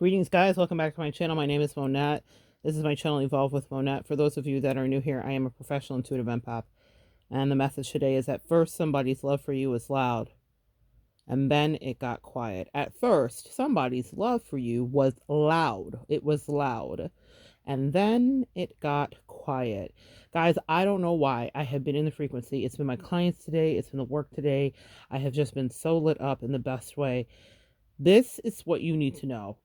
Greetings, guys. Welcome back to my channel. My name is Monette. This is my channel, Evolve with Monette. For those of you that are new here, I am a professional intuitive empath. And the message today is at first, somebody's love for you was loud, and then it got quiet. At first, somebody's love for you was loud. It was loud. And then it got quiet. Guys, I don't know why I have been in the frequency. It's been my clients today. It's been the work today. I have just been so lit up in the best way. This is what you need to know.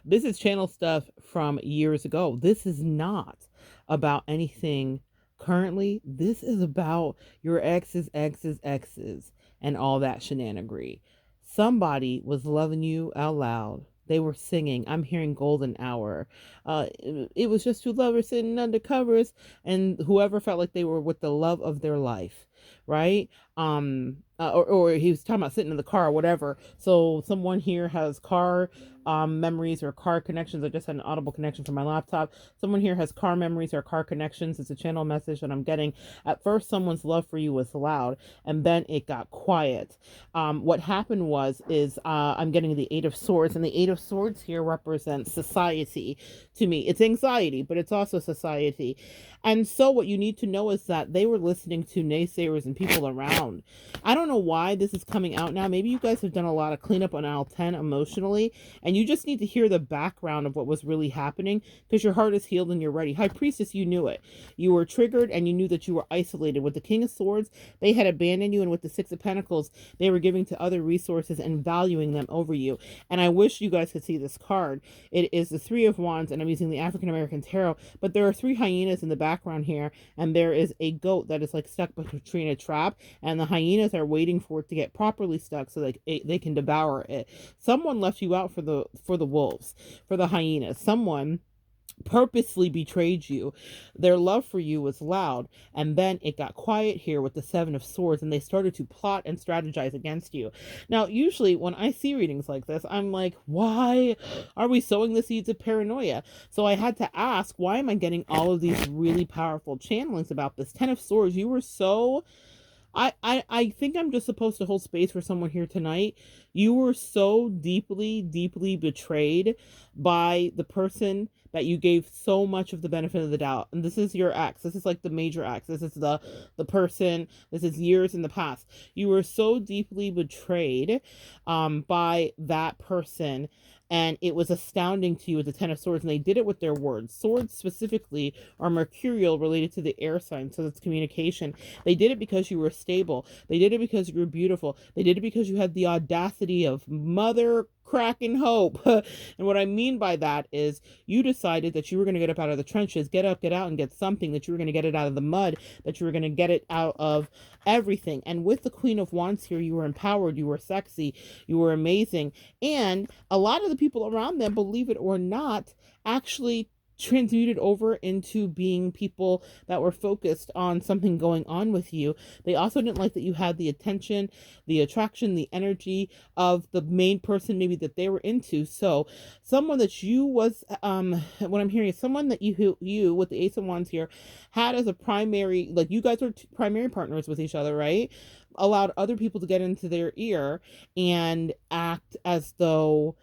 This is channel stuff from years ago. This is not about anything currently. This is about your exes, and all that shenanigery. Somebody was loving you out loud. They were singing. I'm hearing golden hour. It was just two lovers sitting under covers, and whoever felt like they were with the love of their life, right? Or he was talking about sitting in the car or whatever. So someone here has car memories or car connections. I just had an audible connection from my laptop. Someone here has car memories or car connections. It's a channel message that I'm getting. At first, someone's love for you was loud, and then it got quiet. What happened is I'm getting the Eight of Swords, and the Eight of Swords here represents society to me. It's anxiety, but it's also society. And so what you need to know is that they were listening to naysayers and people around. I don't know why this is coming out now. Maybe you guys have done a lot of cleanup on aisle 10 emotionally, and you just need to hear the background of what was really happening because your heart is healed and you're ready. High Priestess, you knew it. You were triggered and you knew that you were isolated. With the King of Swords, they had abandoned you, and with the Six of Pentacles, they were giving to other resources and valuing them over you. And I wish you guys could see this card. It is the Three of Wands, and I'm using the African American Tarot, but there are three hyenas in the background here, and there is a goat that is like stuck between a trap, and the hyenas are waiting for it to get properly stuck so they can devour it. Someone left you out for the wolves, for the hyenas. Someone purposely betrayed you. Their love for you was loud, and then it got quiet here with the Seven of Swords, and they started to plot and strategize against you. Now, usually when I see readings like this, I'm like, why are we sowing the seeds of paranoia? So I had to ask, why am I getting all of these really powerful channelings about this? Ten of Swords, you were so I think I'm just supposed to hold space for someone here tonight. You were so deeply betrayed by the person that you gave so much of the benefit of the doubt. And this is your ex. This is like the major ex. This is the person. This is years in the past. You were so deeply betrayed by that person, and it was astounding to you with the Ten of Swords, and they did it with their words. Swords specifically are mercurial, related to the air sign, so it's communication. They did it because you were stable. They did it because you were beautiful. They did it because you had the audacity of mother cracking hope. And what I mean by that is you decided that you were going to get up out of the trenches, get up, get out, and get something, that you were going to get it out of the mud, that you were going to get it out of everything. And with the Queen of Wands here, you were empowered, you were sexy, you were amazing. And a lot of the people around them, believe it or not, actually transmuted over into being people that were focused on something going on with you. They also didn't like that you had the attention, the attraction, the energy of the main person maybe that they were into. So someone that you was what I'm hearing is someone that you with the Ace of Wands here had as a primary, like you guys were primary partners with each other, right? Allowed other people to get into their ear and act as though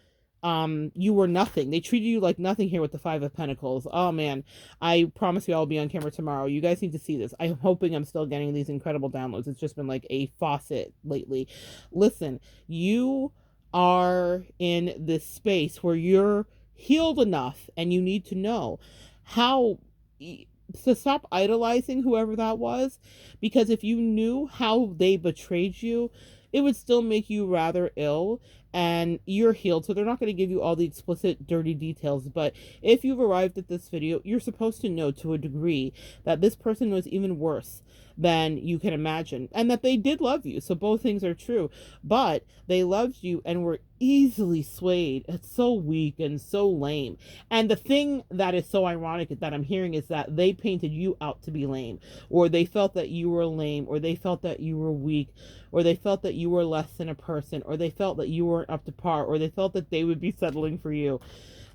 you were nothing. They treated you like nothing here with the Five of Pentacles. Oh man, I promise you I'll be on camera tomorrow. You guys need to see this. I'm hoping I'm still getting these incredible downloads. It's just been like a faucet lately. Listen, you are in this space where you're healed enough, and you need to know how to stop idolizing whoever that was, because if you knew how they betrayed you, it would still make you rather ill, and you're healed, so they're not going to give you all the explicit dirty details. But if you've arrived at this video, you're supposed to know to a degree that this person was even worse than you can imagine, and that they did love you. So both things are true, but they loved you and were easily swayed. It's so weak and so lame. And the thing that is so ironic that I'm hearing is that they painted you out to be lame, or they felt that you were lame, or they felt that you were weak, or they felt that you were less than a person, or they felt that you weren't up to par, or they felt that they would be settling for you.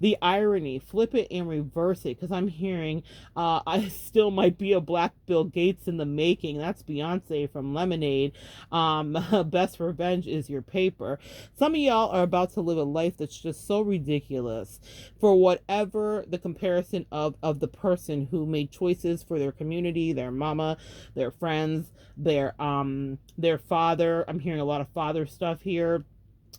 The irony, flip it and reverse it, because I'm hearing I still might be a black Bill Gates in the making. That's Beyonce from Lemonade. Best revenge is your paper. Some of y'all are about to live a life that's just so ridiculous for whatever the comparison of the person who made choices for their community, their mama, their friends, their father. I'm hearing a lot of father stuff here.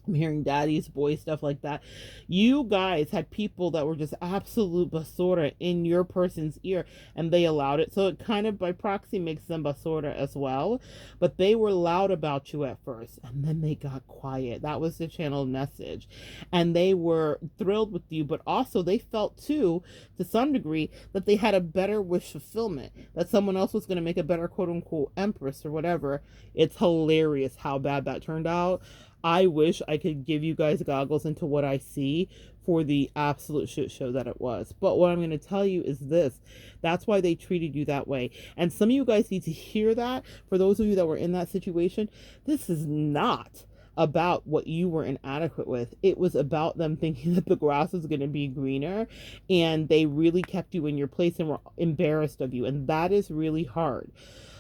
I'm hearing daddy's boy stuff like that. You guys had people that were just absolute basura in your person's ear, and they allowed it. So it kind of by proxy makes them basura as well. But they were loud about you at first, and then they got quiet. That was the channeled message. And they were thrilled with you, but also they felt too, to some degree, that they had a better wish fulfillment, that someone else was going to make a better quote unquote empress or whatever. It's hilarious how bad that turned out. I wish I could give you guys goggles into what I see for the absolute shit show that it was. But what I'm going to tell you is this. That's why they treated you that way. And some of you guys need to hear that. For those of you that were in that situation, this is not about what you were inadequate with. It was about them thinking that the grass was going to be greener, and they really kept you in your place and were embarrassed of you. And that is really hard.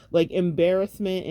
Like embarrassment.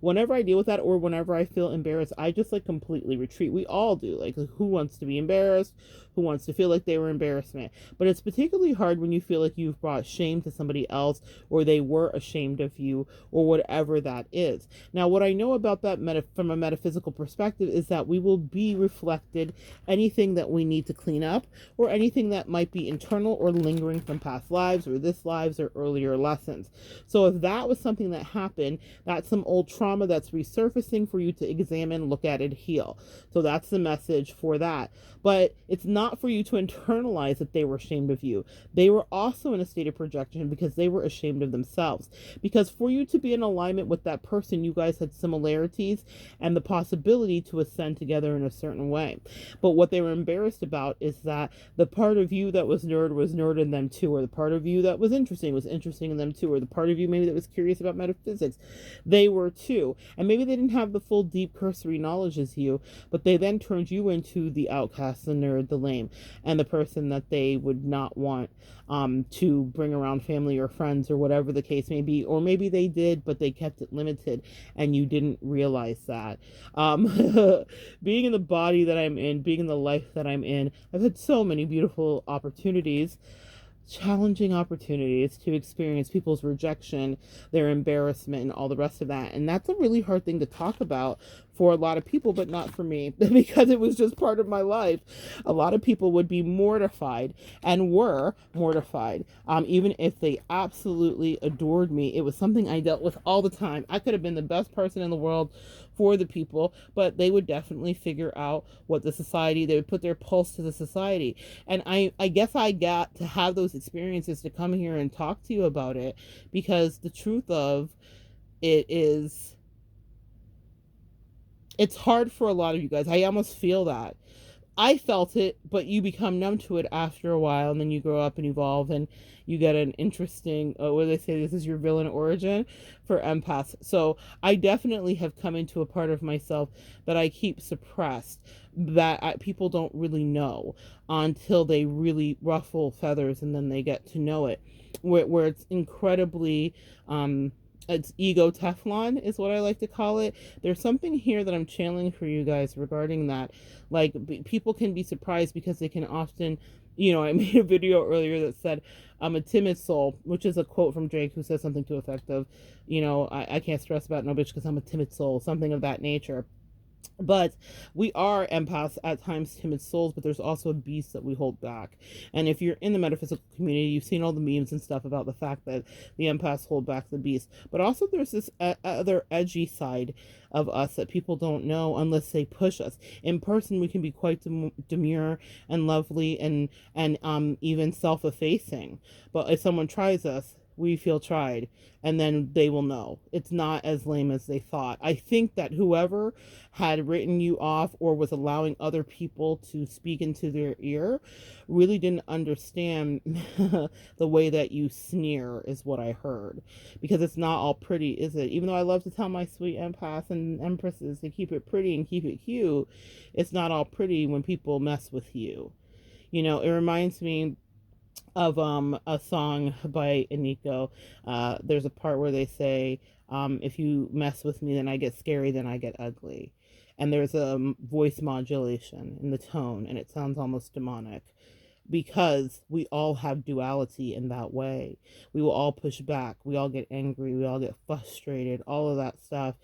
Whenever I deal with that, or whenever I feel embarrassed, I just like completely retreat. We all do. Like, who wants to be embarrassed? Who wants to feel like they were embarrassment? But it's particularly hard when you feel like you've brought shame to somebody else, or they were ashamed of you, or whatever that is. Now, what I know about that from a metaphysical perspective is that we will be reflected anything that we need to clean up, or anything that might be internal or lingering from past lives, or this lives, or earlier lessons. So if that was something that happened, that's some old trauma that's resurfacing for you to examine, look at it, heal. So that's the message for that. But it's not for you to internalize that they were ashamed of you. They were also in a state of projection because they were ashamed of themselves. Because for you to be in alignment with that person, you guys had similarities and the possibility to ascend together in a certain way. But what they were embarrassed about is that the part of you that was nerd in them too, or the part of you that was interesting in them too, or the part of you maybe that was curious about metaphysics, they were too. And maybe they didn't have the full deep cursory knowledge as you, but they then turned you into the outcast, the nerd, the lame, and the person that they would not want to bring around family or friends, or whatever the case may be. Or maybe they did, but they kept it limited and you didn't realize that. Being in the body that I'm in, being in the life that I'm in, I've had so many beautiful opportunities, challenging opportunities to experience people's rejection, their embarrassment, and all the rest of that. And that's a really hard thing to talk about for a lot of people, but not for me, because it was just part of my life. A lot of people would be mortified, and were mortified, even if they absolutely adored me. It was something I dealt with all the time. I could have been the best person in the world for the people, but they would definitely figure out what the society, they would put their pulse to the society. And I guess I got to have those experiences to come here and talk to you about it, because the truth of it is, it's hard for a lot of you guys. I almost feel that. I felt it, but you become numb to it after a while, and then you grow up and evolve, and you get an interesting, what do they say, this is your villain origin for empaths. So I definitely have come into a part of myself that I keep suppressed, that people don't really know until they really ruffle feathers, and then they get to know it, where it's incredibly, it's ego Teflon is what I like to call it. There's something here that I'm channeling for you guys regarding that. Like, people can be surprised because they can often, I made a video earlier that said, I'm a timid soul, which is a quote from Drake, who says something to the effect of, I can't stress about no bitch because I'm a timid soul, something of that nature. But we are empaths, at times timid souls, but there's also a beast that we hold back. And if you're in the metaphysical community, you've seen all the memes and stuff about the fact that the empaths hold back the beast. But also there's this other edgy side of us that people don't know unless they push us. In person, we can be quite demure and lovely, and even self-effacing. But if someone tries us, we feel tried, and then they will know. It's not as lame as they thought. I think that whoever had written you off or was allowing other people to speak into their ear really didn't understand the way that you sneer, is what I heard. Because it's not all pretty, is it? Even though I love to tell my sweet empaths and empresses to keep it pretty and keep it cute, it's not all pretty when people mess with you. You know, it reminds me of a song by Iniko. There's a part where they say, if you mess with me, then I get scary, then I get ugly. And there's a voice modulation in the tone, and it sounds almost demonic, because we all have duality in that way. We will all push back. We all get angry. We all get frustrated, all of that stuff.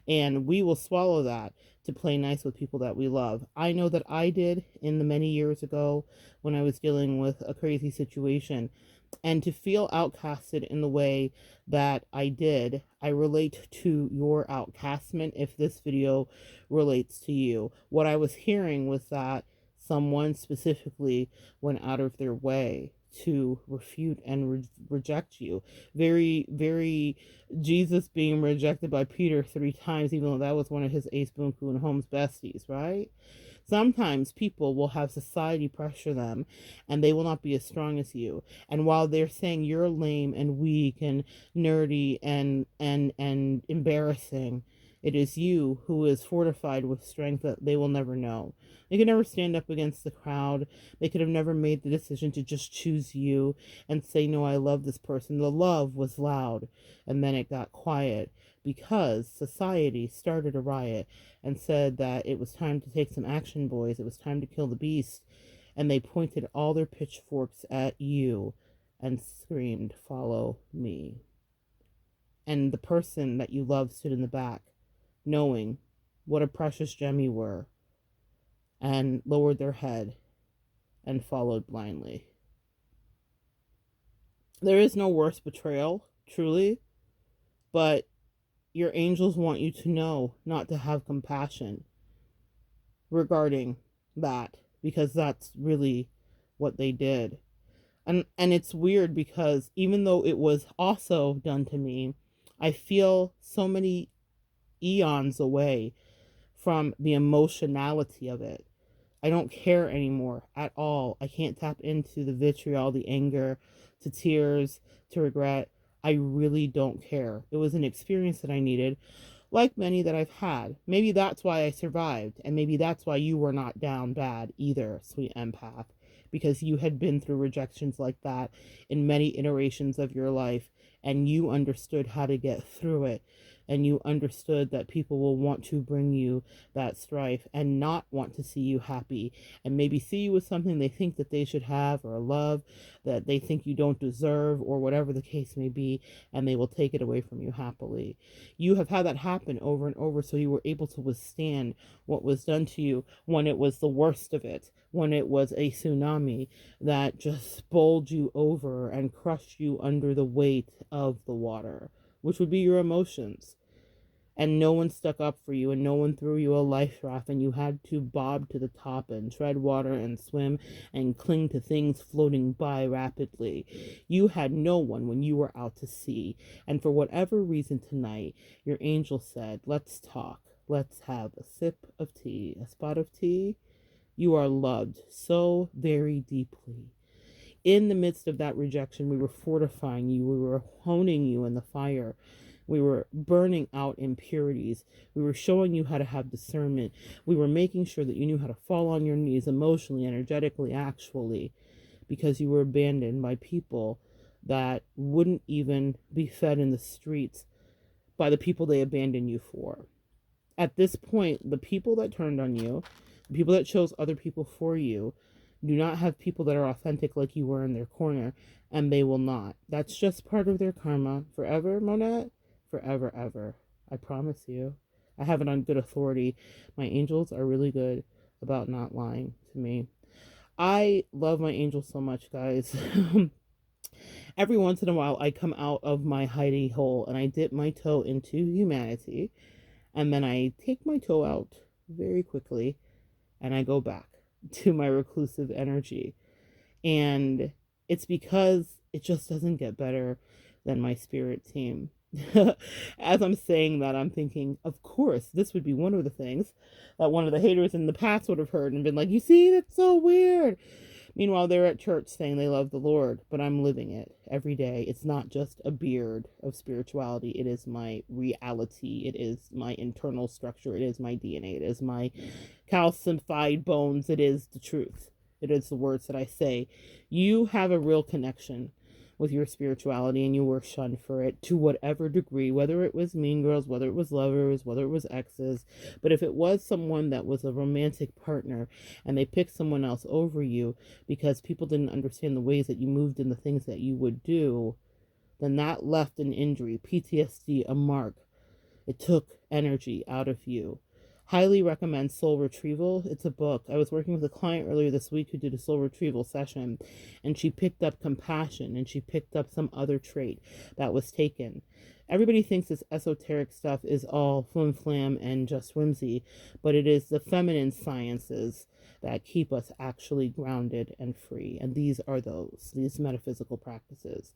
And we will swallow that to play nice with people that we love. I know that I did in the many years ago when I was dealing with a crazy situation. And to feel outcasted in the way that I did, I relate to your outcastment if this video relates to you. What I was hearing was that someone specifically went out of their way to refute and reject you. Very, very Jesus being rejected by Peter 3 times, even though that was one of his Ace Bunku and Holmes besties, right? Sometimes people will have society pressure them and they will not be as strong as you. And while they're saying you're lame and weak and nerdy and embarrassing, it is you who is fortified with strength that they will never know. They could never stand up against the crowd. They could have never made the decision to just choose you and say, no, I love this person. The love was loud, and then it got quiet because society started a riot and said that it was time to take some action, boys. It was time to kill the beast. And they pointed all their pitchforks at you and screamed, follow me. And the person that you loved stood in the back, knowing what a precious gem you were, and lowered their head and followed blindly. There is no worse betrayal, truly, but your angels want you to know not to have compassion regarding that, because that's really what they did. And it's weird because even though it was also done to me, I feel so many eons away from the emotionality of it. I don't care anymore at all. I can't tap into the vitriol, the anger, to tears, to regret. I really don't care. It was an experience that I needed, like many that I've had. Maybe that's why I survived, and maybe that's why you were not down bad either, sweet empath, because you had been through rejections like that in many iterations of your life, and you understood how to get through it. And you understood that people will want to bring you that strife and not want to see you happy, and maybe see you with something they think that they should have, or a love that they think you don't deserve, or whatever the case may be, and they will take it away from you happily. You have had that happen over and over, so you were able to withstand what was done to you when it was the worst of it, when it was a tsunami that just bowled you over and crushed you under the weight of the water, which would be your emotions. And no one stuck up for you, and no one threw you a life raft, and you had to bob to the top and tread water and swim and cling to things floating by rapidly. You had no one when you were out to sea. And for whatever reason tonight, your angel said, let's talk. Let's have a sip of tea, a spot of tea. You are loved so very deeply. In the midst of that rejection, we were fortifying you. We were honing you in the fire. We were burning out impurities. We were showing you how to have discernment. We were making sure that you knew how to fall on your knees emotionally, energetically, actually, because you were abandoned by people that wouldn't even be fed in the streets by the people they abandoned you for. At this point, the people that turned on you, the people that chose other people for you, do not have people that are authentic like you were in their corner, and they will not. That's just part of their karma. Forever, Monette? Forever, ever. I promise you. I have it on good authority. My angels are really good about not lying to me. I love my angels so much, guys. Every once in a while, I come out of my hidey hole and I dip my toe into humanity, and then I take my toe out very quickly and I go back to my reclusive energy. And it's because it just doesn't get better than my spirit team. As I'm saying that, I'm thinking, of course, this would be one of the things that one of the haters in the past would have heard and been like, you see, that's so weird. Meanwhile, they're at church saying they love the Lord, but I'm living it every day. It's not just a beard of spirituality. It is my reality. It is my internal structure. It is my DNA. It is my calcified bones. It is the truth. It is the words that I say. You have a real connection with your spirituality and you were shunned for it to whatever degree, whether it was mean girls, whether it was lovers, whether it was exes. But if it was someone that was a romantic partner and they picked someone else over you because people didn't understand the ways that you moved and the things that you would do, then that left an injury, PTSD, a mark. It took energy out of you. Highly recommend Soul Retrieval. It's a book. I was working with a client earlier this week who did a soul retrieval session, and she picked up compassion and she picked up some other trait that was taken. Everybody thinks this esoteric stuff is all flim flam and just whimsy, but it is the feminine sciences that keep us actually grounded and free. And these are these metaphysical practices.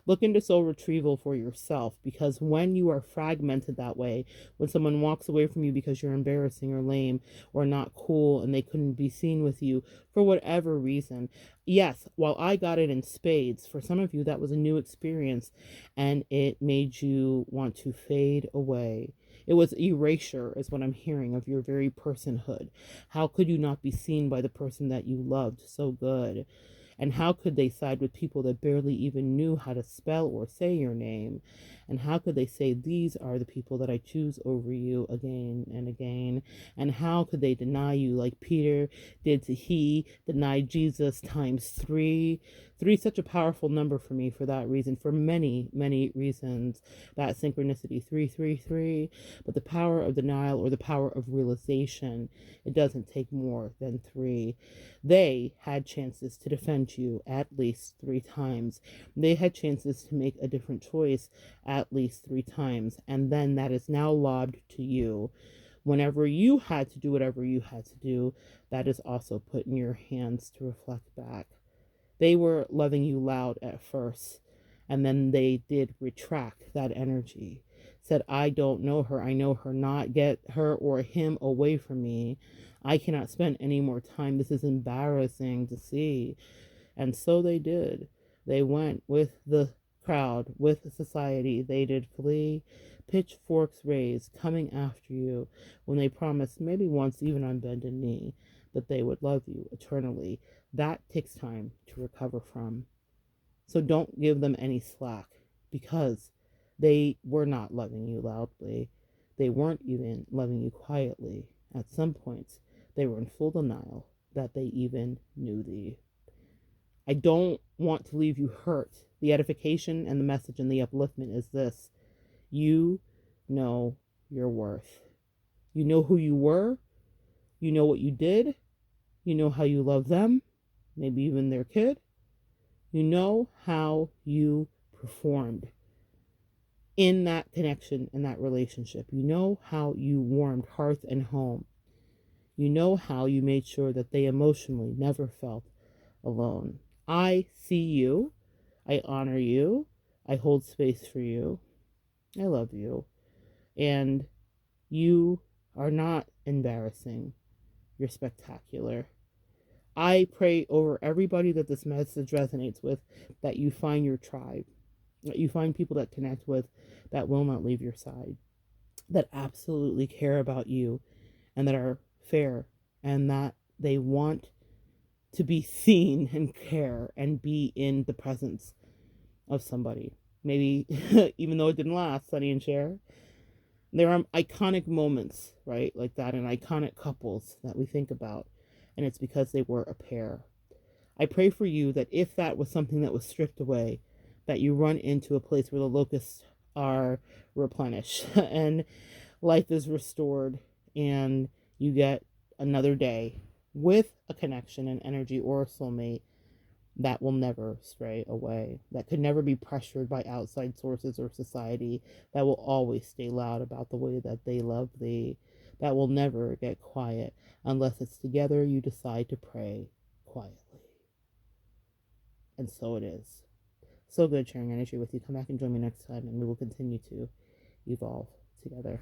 Look into soul retrieval for yourself, because when you are fragmented that way, when someone walks away from you because you're embarrassing or lame or not cool and they couldn't be seen with you for whatever reason. Yes, while I got it in spades, for some of you that was a new experience and it made you want to fade away. It was erasure, is what I'm hearing, of your very personhood. How could you not be seen by the person that you loved so good? And how could they side with people that barely even knew how to spell or say your name? And how could they say, these are the people that I choose over you again and again? And how could they deny you like Peter did to he, denied Jesus times three? Three, such a powerful number for me for that reason, for many, many reasons. That synchronicity, 333. But the power of denial, or the power of realization, it doesn't take more than three. They had chances to defend you at least three times. They had chances to make a different choice at least three times. And then that is now lobbed to you. Whenever you had to do whatever you had to do, that is also put in your hands to reflect back. They were loving you loud at first, and then they did retract that energy. Said, I don't know her, I know her not. Get her or him away from me. I cannot spend any more time. This is embarrassing to see. And so they did. They went with the crowd, with society. They did flee, pitchforks raised, coming after you, when they promised, maybe once even on bended knee, that they would love you eternally. That takes time to recover from. So don't give them any slack, because they were not loving you loudly. They weren't even loving you quietly. At some points, they were in full denial that they even knew thee. I don't want to leave you hurt. The edification and the message and the upliftment is this: you know your worth. You know who you were. You know what you did. You know how you love them, maybe even their kid. You know how you performed in that connection, in that relationship. You know how you warmed hearth and home. You know how you made sure that they emotionally never felt alone. I see you. I honor you. I hold space for you. I love you. And you are not embarrassing. You're spectacular. I pray over everybody that this message resonates with, that you find your tribe, that you find people that connect with, that will not leave your side, that absolutely care about you, and that are fair, and that they want to be seen and care and be in the presence of somebody. Maybe, even though it didn't last, Sonny and Cher. There are iconic moments, right, like that, and iconic couples that we think about, and it's because they were a pair. I pray for you that if that was something that was stripped away, that you run into a place where the locusts are replenished and life is restored, and you get another day with a connection, an energy, or a soulmate that will never stray away, that could never be pressured by outside sources or society, that will always stay loud about the way that they love thee, that will never get quiet unless it's together you decide to pray quietly. And so it is. So good sharing energy with you. Come back and join me next time, and we will continue to evolve together.